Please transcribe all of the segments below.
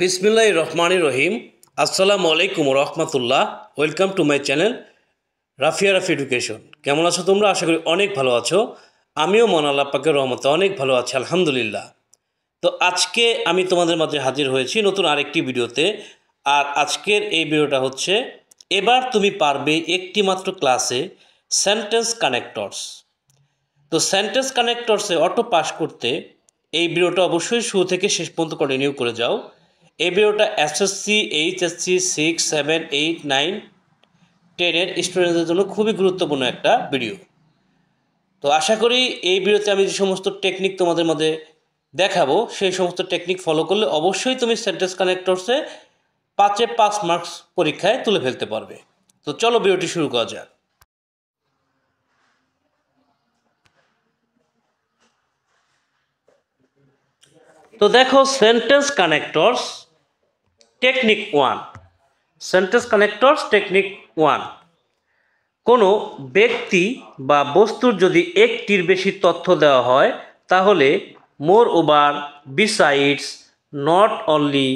বিসমিল্লাহির রহমানির রহিম। আসসালামু আলাইকুম রহমতুল্লাহ। Welcome to my channel Rafia Rafi Education. কেমন আছো তোমরা? আশা করি অনেক ভালো আছো। আমিও মন আল্লাহ পাকের রহমতে অনেক ভালো আছি, আলহামদুলিল্লাহ। তো আজকে আমি তোমাদের মাঝে হাজির হয়েছি নতুন আরেকটি ভিডিওতে। আর আজকের এই ভিডিওটা হচ্ছে এবার তুমি পারবে একটি মাত্র ক্লাসে সেন্টেন্স কানেক্টরস। তো সেন্টেন্স কানেক্টরসে অটো পাস করতে এই ভিডিওটা অবশ্যই শুরু থেকে শেষ পর্যন্ত কন্টিনিউ করে যাও। এই ভিডিওটা এসএসসি, এইচএসসি 6, 7, 8, 9, 10 স্টুডেন্টদের জন্য খুবই গুরুত্বপূর্ণ একটা ভিডিও। তো আশা করি এই ভিডিওতে আমি যে সমস্ত টেকনিক তোমাদের মধ্যে দেখাবো সেই সমস্ত টেকনিক ফলো করলে অবশ্যই তুমি সেন্টেন্স কানেক্টরসে 5-এ 5 মার্কস পরীক্ষায় তুলে ফেলতে পারবে। তো চলো ভিডিওটি শুরু করা যাক। তো দেখো, sentence connectors technique 1। Sentence connectors technique 1। কোনো ব্যক্তি বা বস্তুর যদি একটির বেশি তথ্য দেওয়া হয় তাহলে মোর over, besides, not only,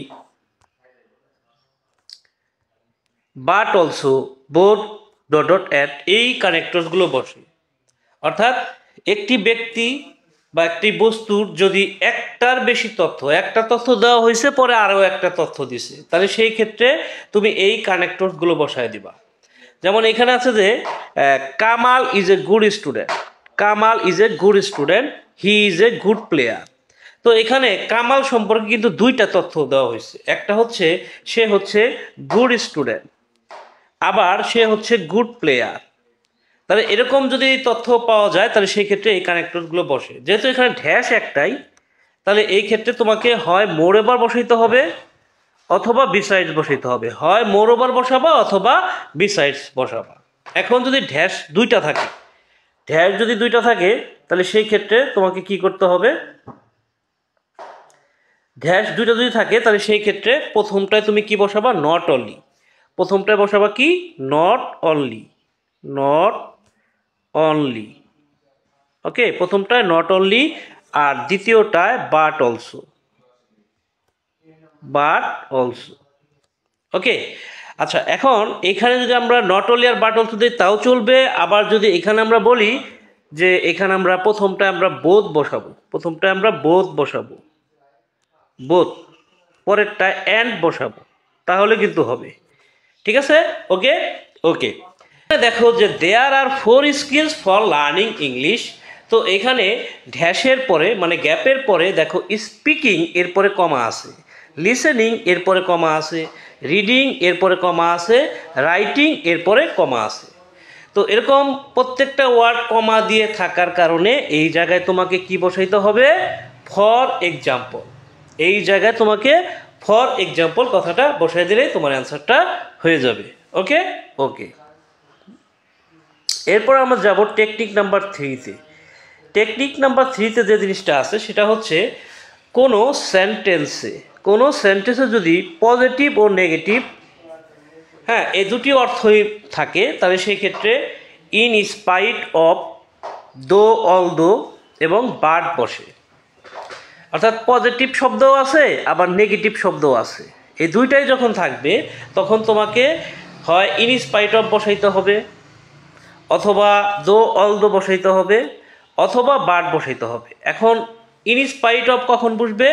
but also, both, dot dot at এই কানেক্টরসগুলো বসে। অর্থাৎ একটি ব্যক্তি বা একটি বস্তুর যদি একটার বেশি তথ্য, একটা তথ্য দেওয়া হয়েছে পরে আরও একটা তথ্য দিছে, তাহলে সেই ক্ষেত্রে তুমি এই কানেক্টরসগুলো বসায় দিবা। যেমন এখানে আছে যে Kamal is a good student, Kamal is a good student, he is a good player. তো এখানে কামাল সম্পর্কে কিন্তু দুইটা তথ্য দেওয়া হয়েছে। একটা হচ্ছে সে হচ্ছে গুড স্টুডেন্ট, আবার সে হচ্ছে গুড প্লেয়ার। তাহলে এরকম যদি তথ্য পাওয়া যায় তাহলে সেই ক্ষেত্রে এই কানেক্টরগুলো বসে। যেহেতু এখানে ড্যাশ একটাই, তাহলে এই ক্ষেত্রে তোমাকে হয় মোর ওভার বসাইতে হবে অথবা বিসাইডস বসাইতে হবে। হয় মোর ওভার বসাবা অথবা বিসাইডস বসাবা। এখন যদি ড্যাশ দুইটা থাকে, ড্যাশ যদি দুইটা থাকে তাহলে সেই ক্ষেত্রে তোমাকে কি করতে হবে? ড্যাশ দুইটা যদি থাকে তাহলে সেই ক্ষেত্রে প্রথমটায় তুমি কি বসাবা? Not only. প্রথমটায় বসাবা কি? Not only, not only. Okay, প্রথমটায় নট অনলি আর দ্বিতীয়টায় but also, but also. Okay, আচ্ছা, এখন এখানে যদি আমরা নট অনলি আর বাট অলসো দিই তাও চলবে। আবার যদি এখানে আমরা বলি যে এখানে আমরা প্রথমটায় আমরা বোথ বসাবো, প্রথমটায় আমরা বোথ বসাবো, বোথ, পরেরটায় অ্যান্ড বসাবো, তাহলে কিন্তু হবে। ঠিক আছে? ওকে ওকে। দেখো যে দেয়ার আর 4 স্কিলস ফর লার্নিং ইংলিশ। তো এখানে ড্যাশের পরে মানে গ্যাপের পরে দেখো স্পিকিং এরপরে কমা আছে, লিসেনিং এরপরে কমা আছে, রিডিং এরপরে কমা আছে, রাইটিং এরপরে কমা আছে। তো এরকম প্রত্যেকটা ওয়ার্ড কমা দিয়ে থাকার কারণে এই জায়গায় তোমাকে কি বসাইতে হবে? For example. এই জায়গায় তোমাকে ফর এক্সাম্পল কথাটা বসাই দিলে তোমার অ্যান্সারটা হয়ে যাবে। ওকে ওকে। এরপর আমরা যাব টেকনিক নাম্বার 3-তে। টেকনিক নাম্বার 3-তে যে জিনিসটা আছে সেটা হচ্ছে কোনো সেন্টেন্সে যদি পজিটিভ ও নেগেটিভ, হ্যাঁ, এই দুটি অর্থই থাকে তাহলে সেই ক্ষেত্রে ইন স্পাইট অফ, দো, অলদো এবং বাট বসে। অর্থাৎ পজিটিভ শব্দও আছে আবার নেগেটিভ শব্দও আছে। এই দুইটাই যখন থাকবে তখন তোমাকে হয় ইন স্পাইট অফ বসাইতে হবে, অথবা দো অলদো বসাইতে হবে, অথবা বাট বসাইতে হবে। এখন ইন স্পাইট অফ কখন বুঝবে?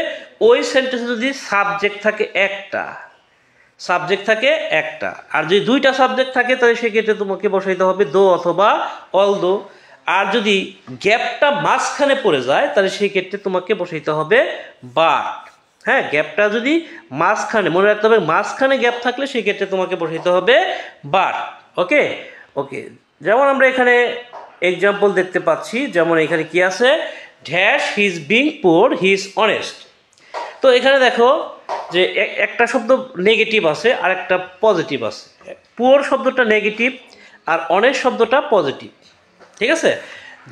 ওই সেন্টেন্সে যদি সাবজেক্ট থাকে একটা, সাবজেক্ট থাকে একটা, আর যদি দুইটা সাবজেক্ট থাকে তাহলে সেক্ষেত্রে তোমাকে বসাইতে হবে দো অথবা অলদো। আর যদি গ্যাপটা মাঝখানে পড়ে যায় তাহলে সেই ক্ষেত্রে তোমাকে বসাইতে হবে বাট। হ্যাঁ, গ্যাপটা যদি মাঝখানে, মনে রাখতে হবে মাঝখানে গ্যাপ থাকলে সেই ক্ষেত্রে তোমাকে বসাইতে হবে বাট। ওকে ওকে। যেমন আমরা এখানে এক্সাম্পল দেখতে পাচ্ছি, যেমন এখানে কি আছে? Dash he is being poor, he is honest. তো এখানে দেখো যে একটা শব্দ নেগেটিভ আছে আর একটা পজিটিভ আছে। পুয়ার শব্দটা নেগেটিভ আর অনেস্ট শব্দটা পজিটিভ। ঠিক আছে?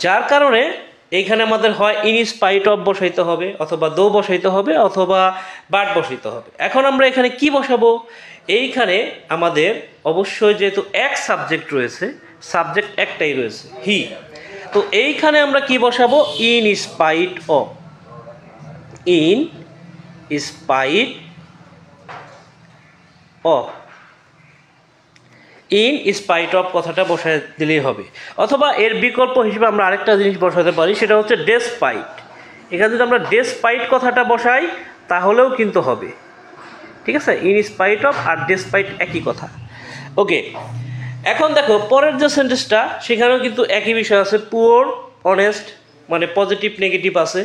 যার কারণে এইখানে আমাদের হয় ইন স্পাইট অফ বসাইতে হবে, অথবা দো বসাইতে হবে, অথবা বাট বসাইতে হবে। এখন আমরা এখানে কি বসাবো? এইখানে আমাদের অবশ্যই যেহেতু এক সাবজেক্ট রয়েছে, সাবজেক্ট একটাই রয়েছে, হি। তো এইখানে আমরা কি বসাবো? In spite of, in spite of, in spite of কথাটা বসায় দিলেই হবে। অথবা এর বিকল্প হিসেবে আমরা আরেকটা জিনিস বসাতে পারি, সেটা হচ্ছে ডেসপাইট। এখানে যদি আমরা ডেসপাইট কথাটা বসাই তাহলেও কিন্তু হবে, ঠিক আছে। ইন স্পাইট অফ আর ডেসপাইট একই কথা। ওকে, এখন দেখো পরের যে সেন্টেন্সটা, সেখানেও কিন্তু একই বিষয় আছে, পুওর অনেস্ট, মানে পজিটিভ নেগেটিভ আছে।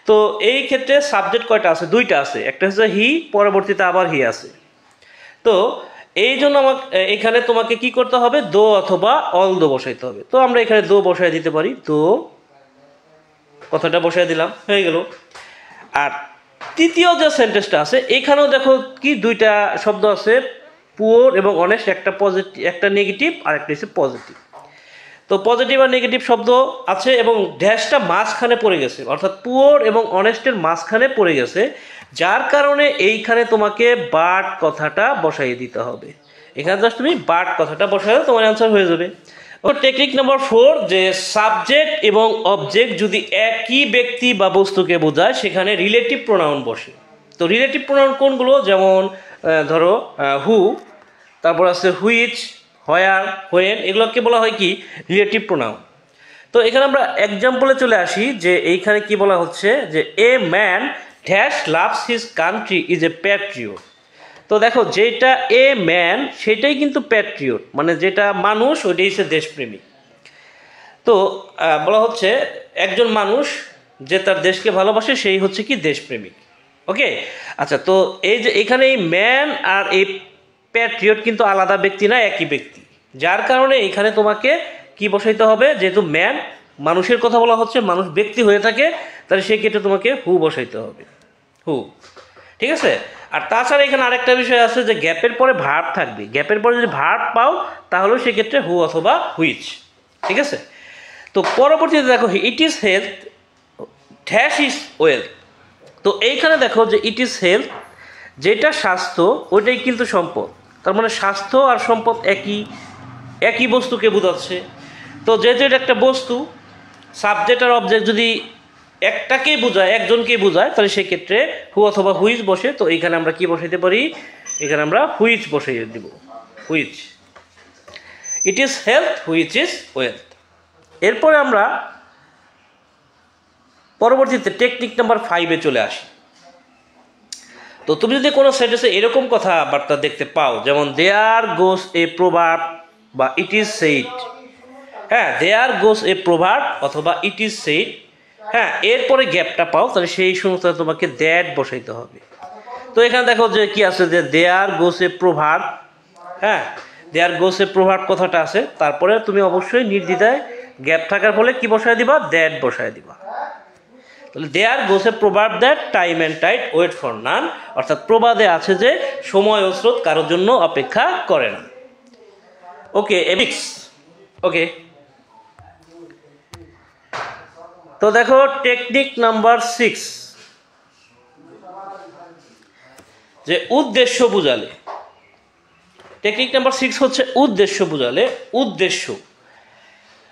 তো এই ক্ষেত্রে সাবজেক্ট কয়টা আছে? দুইটা আছে, একটা হচ্ছে হি, পরবর্তীতে আবার হি আছে। তো এই জন্য আমাকে এখানে তোমাকে কি করতে হবে? দো অথবা অল দো বসাইতে হবে। তো আমরা এখানে দো বসাই দিতে পারি, দো কথাটা বসাই দিলাম, হয়ে গেল। আর তৃতীয় যে সেন্টেন্সটা আছে, এখানেও দেখো কি দুইটা শব্দ আছে, পুওর এবং অনেস্ট, একটা পজিটিভ একটা নেগেটিভ আর একটা হচ্ছে পজিটিভ। তো পজিটিভ আর নেগেটিভ শব্দ আছে এবং ড্যাশটা মাঝখানে পড়ে গেছে, অর্থাৎ পুওর এবং অনেস্টের মাঝখানে পড়ে গেছে, যার কারণে এইখানে তোমাকে বাট কথাটা বসাইয়ে দিতে হবে। এখানে জাস্ট তুমি বাট কথাটা বসালে তোমার অ্যান্সার হয়ে যাবে। ও টেকনিক নাম্বার 4, যে সাবজেক্ট এবং অবজেক্ট যদি একই ব্যক্তি বা বস্তুকে বোঝায় সেখানে রিলেটিভ প্রোনাউন বসে। তো রিলেটিভ প্রোনাউন কোনগুলো? যেমন ধরো হু, তারপর আছে হুইচ, হোয়ার, হোয়েন, এগুলোকে বলা হয় কি? Relative pronoun. তো এখানে আমরা এক্সাম্পলে চলে আসি, যে এইখানে কি বলা হচ্ছে, যে a man dash loves his country is a Patriot. তো দেখো যেটা এ ম্যান সেটাই কিন্তু প্যাট্রিয়ট, মানে যেটা মানুষ ওইটাই হচ্ছে দেশপ্রেমিক। তো বলা হচ্ছে একজন মানুষ যে তার দেশকে ভালোবাসে সেই হচ্ছে কি দেশপ্রেমিক। ওকে, আচ্ছা, তো এই যে এখানে এই ম্যান আর এই প্যাট্রিয়ট কিন্তু আলাদা ব্যক্তি না, একই ব্যক্তি, যার কারণে এখানে তোমাকে কি বসাইতে হবে? যেহেতু ম্যান মানুষের কথা বলা হচ্ছে, মানুষ ব্যক্তি হয়ে থাকে, তাহলে সেই ক্ষেত্রে তোমাকে হু বসাইতে হবে, হু, ঠিক আছে। আর তাছাড়া এখানে আরেকটা বিষয় আছে, যে গ্যাপের পরে ভার্ব থাকবে, গ্যাপের পরে যদি ভার্ব পাও তাহলেও সেক্ষেত্রে হু অথবা হুইচ, ঠিক আছে। তো পরবর্তীতে দেখো it is health dash is wealth. তো এইখানে দেখো যে ইট ইজ হেলথ, যেটা স্বাস্থ্য ওইটাই কিন্তু সম্পদ, তার মানে স্বাস্থ্য আর সম্পদ একই বস্তুকে বোঝাচ্ছে। তো যেহেতু এটা একটা বস্তু, সাবজেক্ট আর অবজেক্ট যদি একটাকেই বোঝায়, একজনকেই বোঝায়, তাহলে সেক্ষেত্রে হু অথবা হুইচ বসে। তো এইখানে আমরা কি বসাইতে পারি? এখানে আমরা হুইচ বসাইয়ে দিব, which. It is health which is wealth. এরপরে আমরা পরবর্তীতে টেকনিক নাম্বার 5-এ চলে আসি। তো তুমি যদি কোনো সেন্টেন্সে এরকম কথাবার্তা দেখতে পাও, যেমন দেয়ার গোস এ প্রভাব বা ইট ইজ সেইড, হ্যাঁ, দেয়ার গোস এ প্রভাব অথবা ইট ইজ সেইড, হ্যাঁ, এরপরে গ্যাপটা পাও, তাহলে সেই সমস্ত তোমাকে দ্যাট বসাইতে হবে। তো এখানে দেখো যে কি আছে, যে দেয়ার গোস এ প্রভাব, হ্যাঁ, দেয়ার গোস এ প্রভাব কথাটা আছে, তারপরে তুমি অবশ্যই নির্দ্বিধায় গ্যাপ থাকার ফলে কি বসায় দিবা? দ্যাট বসায় দিবা। তাহলে দেয়ার goes a proverb that time and tide wait for none, অর্থাৎ প্রবাদে আছে যে সময় ও স্রোত কারোর জন্য অপেক্ষা করে না। ওকে, এবিক্স। ওকে, তো দেখো টেকনিক নাম্বার 6, যে উদ্দেশ্য বুঝালে। টেকনিক নাম্বার 6 হচ্ছে উদ্দেশ্য বুঝালে।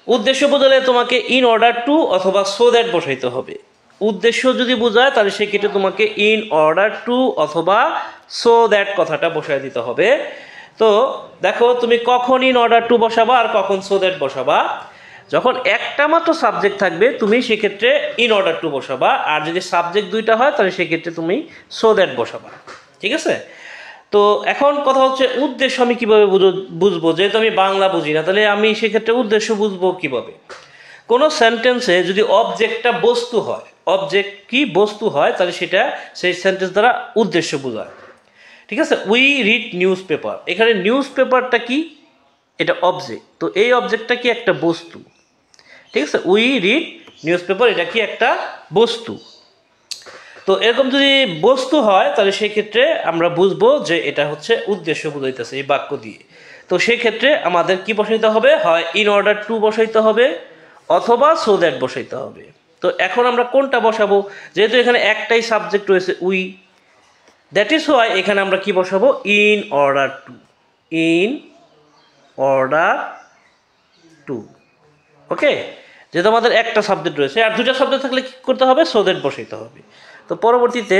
উদ্দেশ্য বোঝালে তোমাকে ইন অর্ডার টু অথবা সো দ্যাট বসাইতে হবে। উদ্দেশ্য যদি বোঝায় তাহলে সেক্ষেত্রে তোমাকে ইন অর্ডার টু অথবা সো দ্যাট কথাটা বসাই দিতে হবে। তো দেখো তুমি কখন ইন অর্ডার টু বসাবা আর কখন সো দ্যাট বসাবা। যখন একটা মাত্র সাবজেক্ট থাকবে তুমি সেক্ষেত্রে ইন অর্ডার টু বসাবা, আর যদি সাবজেক্ট দুইটা হয় তাহলে সেক্ষেত্রে তুমি সো দ্যাট বসাবা, ঠিক আছে। তো এখন কথা হচ্ছে উদ্দেশ্য আমি কিভাবে বুঝবো, যেহেতু আমি বাংলা বুঝি না, তাহলে আমি সেক্ষেত্রে উদ্দেশ্য বুঝবো কিভাবে? কোনো সেন্টেন্সে যদি অবজেক্টটা বস্তু হয়, অবজেক্ট কি বস্তু হয়, তাহলে সেটা সেই সেন্টেন্স দ্বারা উদ্দেশ্য বোঝায়, ঠিক আছে। উই রিড নিউজ পেপার, এখানে নিউজ পেপারটা কি? এটা অবজেক্ট, তো এই অবজেক্টটা কি? একটা বস্তু, ঠিক আছে। উই রিড নিউজ পেপার, এটা কি? একটা বস্তু। তো এরকম যদি বস্তু হয় তাহলে সেই ক্ষেত্রে আমরা বুঝবো যে এটা হচ্ছে উদ্দেশ্য বোঝাইতেছে এই বাক্য দিয়ে। তো সেই ক্ষেত্রে আমাদের কি বসাইতে হবে? হয় ইন অর্ডার টু বসাইতে হবে অথবা সো দ্যাট বসাইতে হবে। তো এখন আমরা কোনটা বসাবো? যেহেতু এখানে একটাই সাবজেক্ট রয়েছে উই, দ্যাট ইজ ওয়াই এখানে আমরা কি বসাবো? In order to, in order to. Okay, যেহেতু আমাদের একটা সাবজেক্ট রয়েছে, আর দুটা সাবজেক্ট থাকলে কি করতে হবে? সো দ্যাট বসাইতে হবে। তো পরবর্তীতে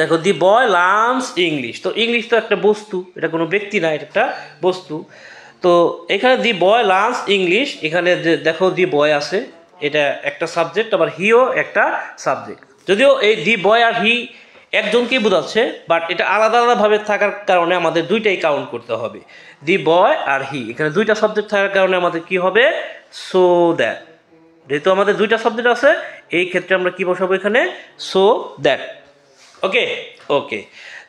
দেখো দি বয় লার্নস ইংলিশ, তো ইংলিশ তো একটা বস্তু, এটা কোনো ব্যক্তি না, এটা একটা বস্তু। তো এখানে দি বয় লার্নস ইংলিশ, এখানে দেখো দি বয় আছে, এটা একটা সাবজেক্ট, আবার হিও একটা সাবজেক্ট। যদিও এই দি বয় আর হি একজনকেই বোঝাচ্ছে, বাট এটা আলাদা আলাদাভাবে থাকার কারণে আমাদের দুইটাই কাউন্ট করতে হবে। দি বয় আর হি, এখানে দুইটা সাবজেক্ট থাকার কারণে আমাদের কি হবে, সো দ্যাট। যেহেতু আমাদের দুইটা সাবজেক্ট আছে, এই ক্ষেত্রে আমরা কি বসাবো এখানে, সো দ্যাট। ওকে ওকে,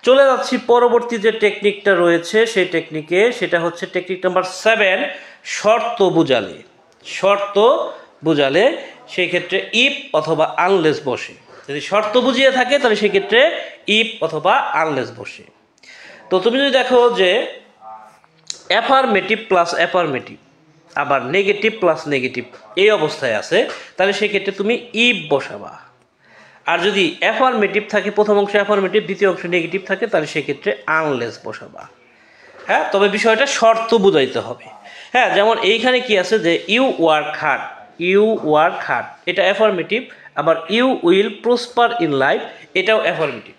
চলে যাচ্ছি পরবর্তী যে টেকনিকটা রয়েছে সেই টেকনিকে, সেটা হচ্ছে টেকনিক নাম্বার 7, শর্ত বুঝালে। শর্ত বুঝালে সেই ক্ষেত্রে ইফ অথবা আনলেস বসে। যদি শর্ত বুঝিয়ে থাকে তাহলে সেই ক্ষেত্রে ইফ অথবা আনলেস বসে। তো তুমি যদি দেখো যে অ্যাফার্মেটিভ প্লাস অ্যাফার্মেটিভ আবার নেগেটিভ প্লাস নেগেটিভ এই অবস্থায় আছে, তাহলে সেক্ষেত্রে তুমি ইফ বসাবা। আর যদি অ্যাফার্মেটিভ থাকে, প্রথম অংশ অ্যাফার্মেটিভ, দ্বিতীয় অংশ নেগেটিভ থাকে, তাহলে সেক্ষেত্রে আনলেস বসাবা। হ্যাঁ, তবে বিষয়টা শর্ত বুঝাইতে হবে। হ্যাঁ, যেমন এইখানে কি আছে যে you work hard, you work hard এটা অ্যাফার্মেটিভ, আবার you will prosper in life এটাও অ্যাফার্মেটিভ।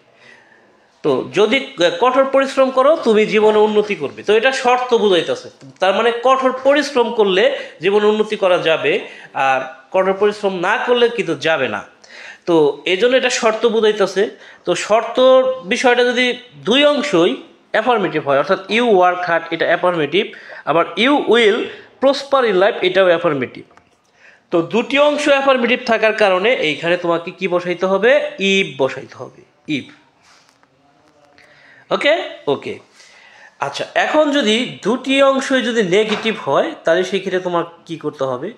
তো যদি কঠোর পরিশ্রম করো তুমি জীবনে উন্নতি করবে, তো এটা শর্ত বুঝাইতেছে। তার মানে কঠোর পরিশ্রম করলে জীবনে উন্নতি করা যাবে, আর কঠোর পরিশ্রম না করলে কিন্তু যাবে না। তো এই জন্য এটা শর্ত বুঝাইতেছে। তো শর্ত বিষয়টা যদি দুই অংশই অ্যাফার্মেটিভ হয়, অর্থাৎ ইউ ওয়ার্ক হার্ড এটা অ্যাফার্মেটিভ, আবার you will prosper in life এটাও অ্যাফার্মেটিভ। তো দুটি অংশ অ্যাফার্মেটিভ থাকার কারণে এইখানে তোমাকে কি বসাইতে হবে, ইফ বসাইতে হবে, ইফ। ওকে ওকে, আচ্ছা এখন যদি দুটি অংশই যদি নেগেটিভ হয় তাহলে সেই ক্ষেত্রে তোমার কি করতে হবে,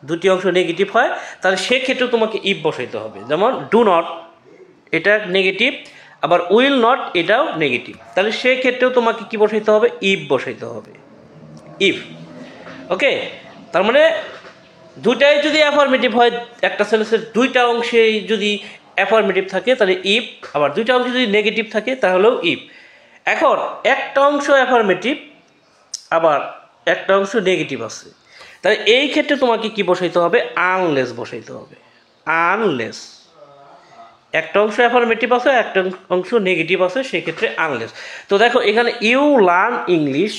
দুটি অংশ নেগেটিভ হয় তাহলে সেক্ষেত্রে তোমাকে ইফ বসাইতে হবে। যেমন ডু নট এটা নেগেটিভ, আবার উইল নট এটাও নেগেটিভ, তাহলে সেক্ষেত্রেও তোমাকে কি বসাইতে হবে, ইফ বসাইতে হবে, ইফ। ওকে, তার মানে দুটাই যদি অ্যাফার্মেটিভ হয়, একটা সেন্টেন্সের দুইটা অংশেই যদি অ্যাফার্মেটিভ থাকে তাহলে ইফ, আবার দুইটা অংশ যদি নেগেটিভ থাকে তাহলেও ইফ। এখন একটা অংশ অ্যাফার্মেটিভ আবার একটা অংশ নেগেটিভ আছে, তাহলে এই ক্ষেত্রে তোমাকে কি বসাইতে হবে, আনলেস বসাইতে হবে, আনলেস। একটা অংশ অ্যাফার্মেটিভ আছে, একটা অংশ নেগেটিভ আছে, সেক্ষেত্রে আনলেস। তো দেখো এখানে ইউ লার্ন ইংলিশ,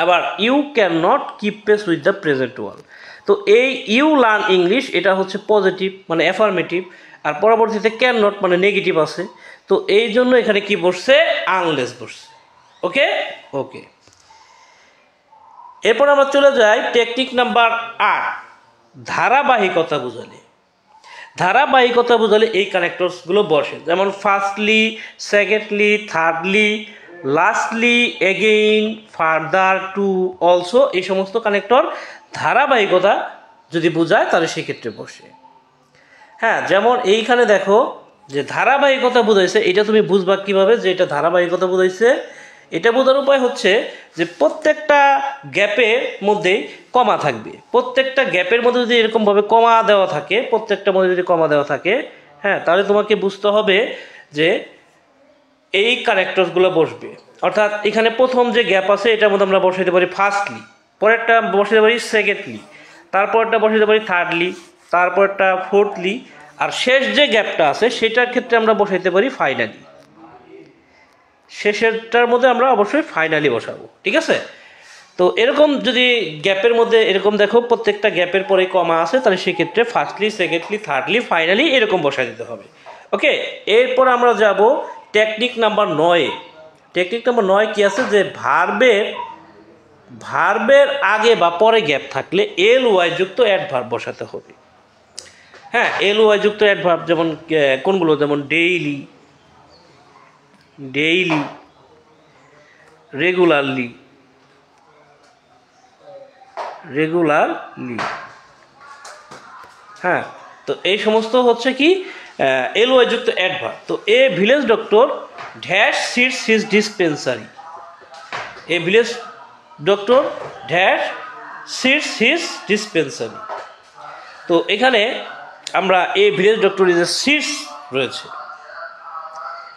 আবার you can not keep pace with the present world. তো এই ইউ লার্ন ইংলিশ এটা হচ্ছে পজিটিভ মানে অ্যাফার্মেটিভ, আর পরবর্তীতে ক্যান নট মানে নেগেটিভ আছে। তো এই জন্য এখানে কি বসছে, আনলেস বসছে। ওকে ওকে, এরপর আমরা চলে যাই টেকনিক নাম্বার 8, ধারাবাহিকতা বুঝালে। ধারাবাহিকতা বুঝালে এই কানেক্টরসগুলো বসে, যেমন firstly, secondly, thirdly, lastly, again, further, too, also, এই সমস্ত কানেক্টর ধারাবাহিকতা যদি বোঝায় তাহলে সেক্ষেত্রে বসে। হ্যাঁ, যেমন এইখানে দেখো যে ধারাবাহিকতা বোঝাইছে, এটা তুমি বুঝবা কিভাবে যে এটা ধারাবাহিকতা বোঝাইছে। এটা বোঝার উপায় হচ্ছে যে প্রত্যেকটা গ্যাপের মধ্যেই কমা থাকবে, প্রত্যেকটা গ্যাপের মধ্যে যদি এরকমভাবে কমা দেওয়া থাকে, প্রত্যেকটা মধ্যে যদি কমা দেওয়া থাকে, হ্যাঁ, তাহলে তোমাকে বুঝতে হবে যে এই কানেক্টরসগুলো বসবে। অর্থাৎ এখানে প্রথম যে গ্যাপ আছে এটার মধ্যে আমরা বসাইতে পারি ফার্স্টলি, পরেরটা বসাইতে পারি সেকেন্ডলি, তারপরটা বসাইতে পারি থার্ডলি, তারপরটা ফোর্থলি, আর শেষ যে গ্যাপটা আছে সেটার ক্ষেত্রে আমরা বসাইতে পারি ফাইনালি। শেষেরটার মধ্যে আমরা অবশ্যই ফাইনালি বসাবো, ঠিক আছে। তো এরকম যদি গ্যাপের মধ্যে এরকম দেখো প্রত্যেকটা গ্যাপের পরে কমা আছে, তাহলে সেক্ষেত্রে ফার্স্টলি, সেকেন্ডলি, থার্ডলি, ফাইনালি এরকম বসাই দিতে হবে। ওকে, এরপর আমরা যাব টেকনিক নাম্বার 9। টেকনিক নাম্বার 9 কি আছে, যে ভার্বের আগে বা পরে গ্যাপ থাকলে এল ওয়াই যুক্ত অ্যাডভার্ব বসাতে হবে। হ্যাঁ, এল ওয়াই যুক্ত অ্যাডভার্ব যেমন কোনগুলো, যেমন ডেইলি, ডেইলি, রেগুলারলি, রেগুলারলি। হ্যাঁ, তো এই সমস্ত হচ্ছে কি এল ওয়াই যুক্ত অ্যাডভার্ব। তো a village doctor dash sits his dispensary, a village doctor dash sits his dispensary. তো এখানে আমরা a village doctor is a sits রয়েছে,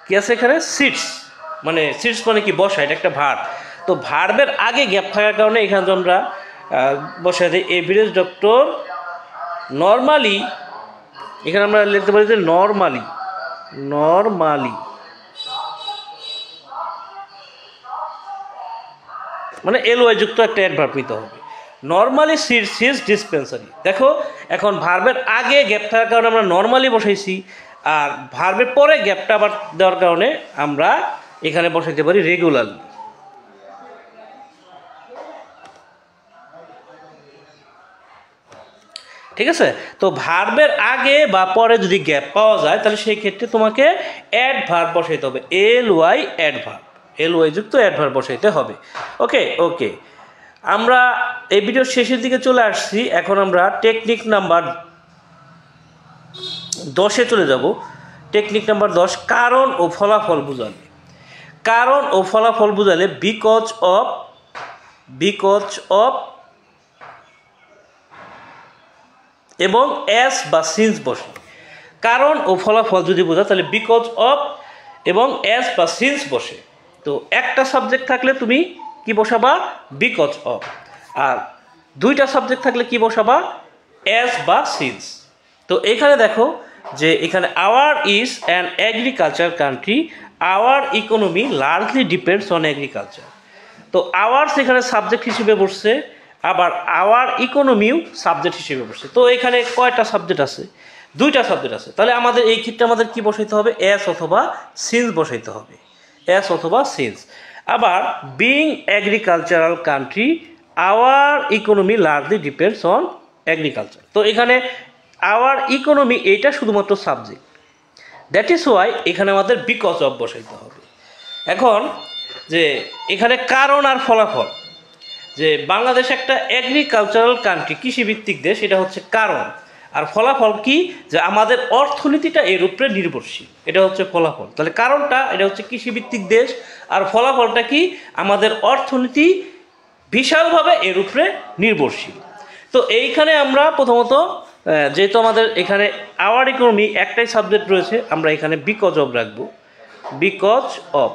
কি আছে এখানে, সিটস মানে, সিটস মানে কি বসা, এটা একটা ভার্ব। তো ভার্বের আগে গ্যাপ থাকার কারণে এখানে আমরা বসাই দিই এ ভিলেজ ডক্টর নর্মালি, এখানে আমরা লিখতে পারি যে নর্মালি, নরমালি, মানে এলওয়াই যুক্ত একটা অ্যাডভার্ব নিতে হবে। Normally seeds his dispensary. দেখো এখন ভার্বের আগে গ্যাপ থাকার কারণে আমরা নর্মালি বসাইছি, আর ভার্বের পরে গ্যাপটা আবার দেওয়ার কারণে আমরা এখানে বসাইতে পারি রেগুলারলি। ঠিক আছে, তো ভার্বের আগে বা পরে যদি গ্যাপ পাওয়া যায় তাহলে সেই ক্ষেত্রে তোমাকে অ্যাডভার্ব বসাইতে হবে, এলওয়াই অ্যাডভার্ব, এলওয়াই যুক্ত অ্যাডভার্ব বসাইতে হবে। ওকে ওকে, আমরা এই ভিডিওর শেষের দিকে চলে আসছি। এখন আমরা টেকনিক নাম্বার 10-এ চলে যাব। টেকনিক নাম্বার 10, কারণ ও ফলাফল বোঝালে। কারণ ও ফলাফল বোঝালে বিকজ অফ এবং এস বা সিন্স বসে। কারণ ও ফলাফল যদি বোঝা তাহলে বিকজ অফ এবং এস বা সিন্স বসে। তো একটা সাবজেক্ট থাকলে তুমি কি বসাবা? Because of. আর দুইটা সাবজেক্ট থাকলে কি বসাবা? এস বা সিন্স। তো এখানে দেখো যে এখানে our is an agriculture country, our economy largely depends on agriculture. তো আওয়ার্স এখানে সাবজেক্ট হিসেবে বসছে, আবার আওয়ার ইকোনমিও সাবজেক্ট হিসেবে বসছে। তো এখানে কয়টা সাবজেক্ট আছে? দুইটা সাবজেক্ট আছে। তাহলে আমাদের এই ক্ষেত্রে আমাদের কি বসাইতে হবে? এস অথবা সিন্স বসাইতে হবে, এস অথবা সিন্স। আবার being agricultural country, our economy largely depends on agriculture. তো এখানে আওয়ার ইকোনমি এইটা শুধুমাত্র সাবজেক্ট, দ্যাট ইজ ওয়াই এখানে আমাদের বিকজ অফ বসাইতে হবে। এখন যে এখানে কারণ আর ফলাফল, যে বাংলাদেশ একটা এগ্রিকালচারাল কান্ট্রি, কৃষিভিত্তিক দেশ, এটা হচ্ছে কারণ। আর ফলাফল কি? যে আমাদের অর্থনীতিটা এর উপরে নির্ভরশীল, এটা হচ্ছে ফলাফল। তাহলে কারণটা এটা হচ্ছে কৃষিভিত্তিক দেশ, আর ফলাফলটা কি? আমাদের অর্থনীতি বিশালভাবে এর উপরে নির্ভরশীল। তো এইখানে আমরা প্রথমত যেহেতু আমাদের এখানে আওয়ার ইকোনমি একটাই সাবজেক্ট রয়েছে, আমরা এখানে বিকজ অফ রাখবো, বিকজ অফ,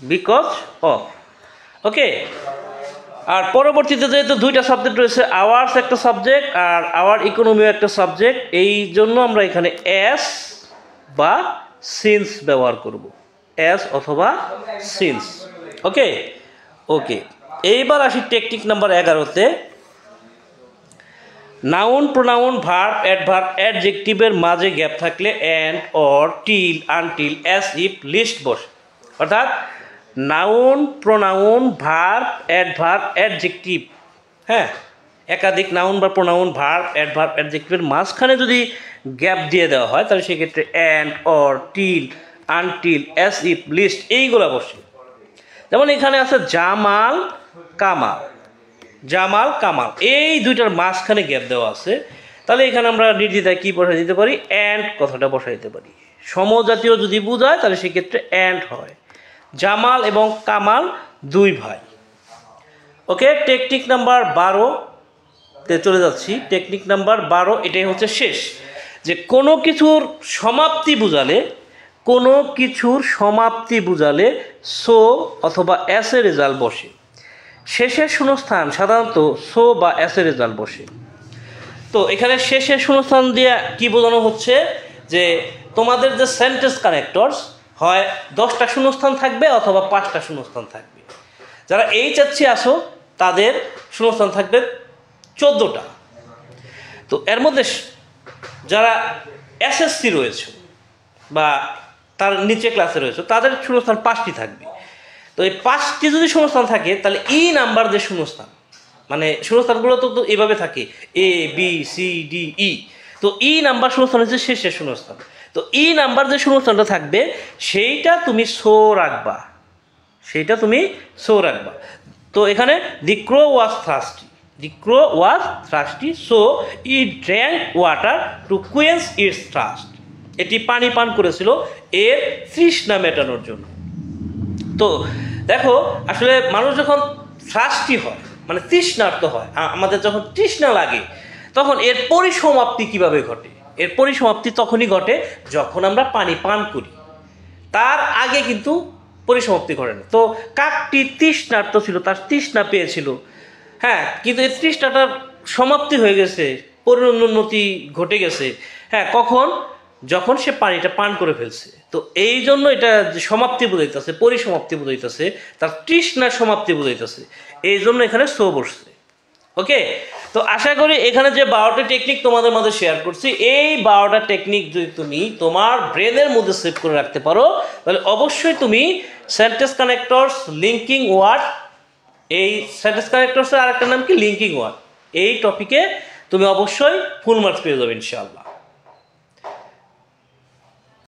বিকজ অফ। ওকে, আর পরবর্তীতে যেহেতু দুইটা সাবজেক্ট রয়েছে, আওয়ার্স একটা সাবজেক্ট আর আওয়ার ইকোনমিও একটা সাবজেক্ট, এই জন্য আমরা এখানে এস বা সিন্স ব্যবহার করব, এস অথবা সিন্স। ওকে ওকে, এইবার আসি টেকনিক নাম্বার 11-তে। নাউন, প্রোনাউন, ভার্ব, অ্যাডভার্ব, অ্যাডজেক্টিভের মাঝে গ্যাপ থাকলে and, or, till, until, as if, lest বসে। অর্থাৎ noun, pronoun, verb, adverb, adjective, হ্যাঁ, একাধিক নাউন বা প্রোনাউন, ভার্ব, অ্যাডভার্ব, অ্যাডজেক্টিভের মাঝখানে যদি গ্যাপ দিয়ে দেওয়া হয় তাহলে সেক্ষেত্রে and, or, till, until, as if, lest এইগুলো বসে। যেমন এখানে আছে জামাল, কামাল, জামাল, কামাল, এই দুইটার মাঝখানে গ্যাপ দেওয়া আছে। তাহলে এখানে আমরা নির্দ্বিধায় কি বসাই দিতে পারি? অ্যান্ড কথাটা বসাই দিতে পারি। সমজাতীয় যদি বোঝায় তাহলে সেক্ষেত্রে অ্যান্ড হয়। জামাল এবং কামাল দুই ভাই। ওকে, টেকনিক নাম্বার 12-তে চলে যাচ্ছি। টেকনিক নাম্বার 12, এটাই হচ্ছে শেষ। যে কোনো কিছুর সমাপ্তি বোঝালে, কোনো কিছুর সমাপ্তি বোঝালে সো অথবা এসের রেজাল্ট বসে। শেষের শূন্যস্থান সাধারণত সো বা এসের রেজাল্ট বসে। তো এখানে শেষের শূন্যস্থান দিয়ে কি বোঝানো হচ্ছে? যে তোমাদের যে সেন্টেন্স কানেক্টরস হয় 10টা শূন্যস্থান থাকবে অথবা 5টা শূন্যস্থান থাকবে। যারা এইচএসসি আসো তাদের শূন্যস্থান থাকবে 14টা। তো এর মধ্যে যারা এসএসসি রয়েছে বা তার নিচে ক্লাসে রয়েছে তাদের শূন্যস্থান 5টি থাকবে। তো এই 5টি যদি শূন্যস্থান থাকে তাহলে ই নাম্বার যে শূন্যস্থান, মানে শূন্যস্থানগুলো তো এভাবে থাকে A B C D E. তো ই নাম্বার শূন্যস্থান হচ্ছে শেষের শূন্যস্থান। তো ই নাম্বার যে শূন্যস্থানটা থাকবে সেইটা তুমি সো রাখবা, সেইটা তুমি সো রাখবা। তো এখানে the crow was thirsty, the crow was thirsty, so it drank water to quench its thirst. এটি পানি পান করেছিল এর তৃষ্ণা মেটানোর জন্য। তো দেখো আসলে মানুষ যখন থার্স্টি হয় মানে তৃষ্ণার্ত হয়, আমাদের যখন তৃষ্ণা লাগে তখন এর পরিসমাপ্তি কিভাবে ঘটে? এর পরিসমাপ্তি তখনই ঘটে যখন আমরা পানি পান করি, তার আগে কিন্তু পরিসমাপ্তি ঘটে না। তো কাকটি তৃষ্ণার্ত ছিল, তার তৃষ্ণা পেয়েছিল, হ্যাঁ, কিন্তু এই তৃষ্ণাটার সমাপ্তি হয়ে গেছে, পরিণতি ঘটে গেছে, হ্যাঁ, কখন? যখন সে পানিটা পান করে ফেলছে। তো এই জন্য এটা যে সমাপ্তি বোঝাইতেছে, পরিসমাপ্তি বোঝাইতেছে, তার তৃষ্ণার সমাপ্তি বোঝাইতেছে, এই জন্য এখানে সো বসছে। ওকে, তো আশা করি এখানে যে 12টা টেকনিক তোমাদের মধ্যে শেয়ার করছি, এই 12টা টেকনিক যদি তুমি তোমার ব্রেনের মধ্যে সেভ করে রাখতে পারো, তাহলে অবশ্যই তুমি সেন্টেন্স কানেক্টরস, লিঙ্কিং ওয়ার্ড, এই সেন্টেন্স কানেক্টরসের আরেকটা নাম কি লিঙ্কিং ওয়ার্ড, এই টপিকে তুমি অবশ্যই ফুল মার্কস পেয়ে যাবে ইনশাআল্লাহ।